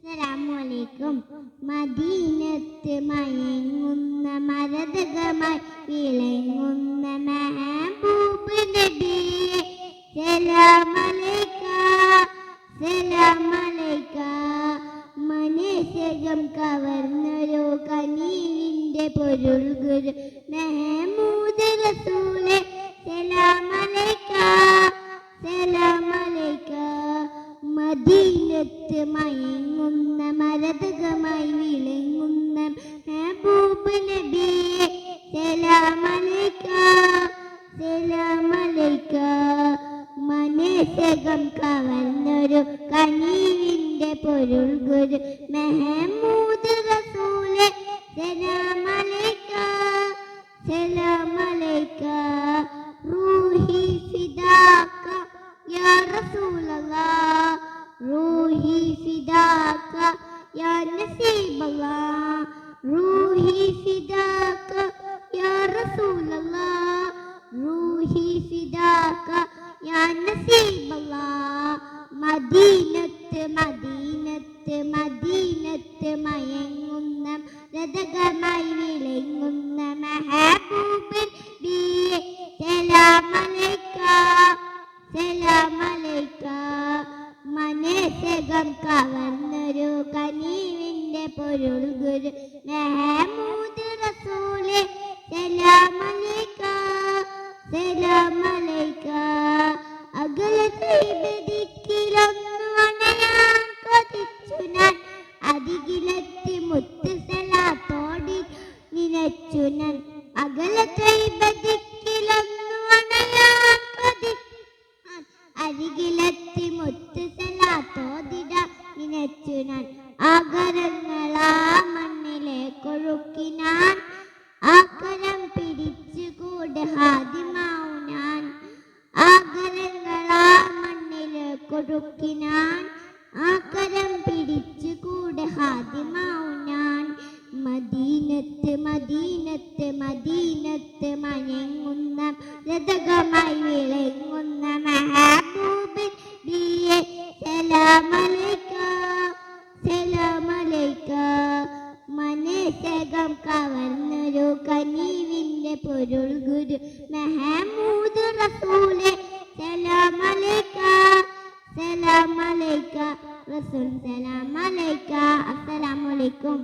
അസ്സലാമലൈക്കും. മദീനത്ത് മയങ്ങുന്ന മരതകമായി വിളങ്ങുന്ന മെഹബൂബ് നബിയേ സലാമലൈക സലാമലൈക. മനസ്സകം കവർന്നൊരു കനീവിന്റെ പൊരുൾ ഗുരു മെഹമൂദ് റസൂലേ സലാമലൈക സലാമലൈക. മദീനത്ത് മയങ്ങുന്ന മരതകമായി വിളങ്ങുന്ന മെഹബൂബ് നബിയേ സലാമലൈക സലാമലൈക. മനസ്സകം കവർന്നൊരു കനീവിന്റെ പൊരുൾ ഗുരു മെഹമൂദ് റസൂലേ സലാമലൈക സലാമലൈക. റൂഹി ഫിദാക യാ റസൂലല്ലാഹ് റൂഹി ഫിദാക യാ നസീബല്ലാഹ് റൂഹി ഫിദാക യാ റസൂലല്ലാഹ് റൂഹി ഫിദാക യാ നസീബല്ലാഹ്. മദീനത്ത് മദീനത്ത് മദീനത്ത് മയങ്ങുന്ന രതകമായി വിളങ്ങുന്ന മെഹബൂബ് നബിയേ സലാമലൈക സലാമലൈക. മനസ്സകം കവർന്നൊരു കനീവിന്റെ പൊരുൾ ഗുരു മെഹമൂദ് റസൂലേ സലാമലൈക സലാമലൈക. അകലത്തെ ദിക്കിലൊന്നു അണയാൻ കൊതിച്ചു ഞാൻ അരികിലെത്തി മുത്ത് സലാത്തോടി നിനച്ചു ഞാൻ. അകലത്തെ ദിക്കിലൊന്നു അണയാൻ അരികിലെത്തി മുത്ത് സലാത്തോദിട നിനച്ചു ഞാൻ. ആകരങ്ങളാ മണ്ണിലേക്കൊഴുക്കിനാൻ ആകരം പിടിച്ചുകൂടെ ഹാദിമാവുനാൻ. ആകരങ്ങളാ മണ്ണിലേക്കൊഴുക്കിനാൻ ആകരം പിടിച്ചുകൂടെ ഹാദിമാവുനാൻ. മദീനത്ത് മദീനത്ത് മദീനത്ത് മയങ്ങുന്ന രതകമായി വിളങ്ങുന്ന മെഹബൂബ് നബിയേ സലാമലൈക സലാമലൈക. മനസ്സകം കവർന്നൊരു കനീവിന്റെ പൊരുൾ ഗുരു മെഹമൂദ് റസൂലേ സലാമലൈക സലാമലൈക. റസൂൽ സലാമലൈക. അസ്സലാമു അലൈക്കും.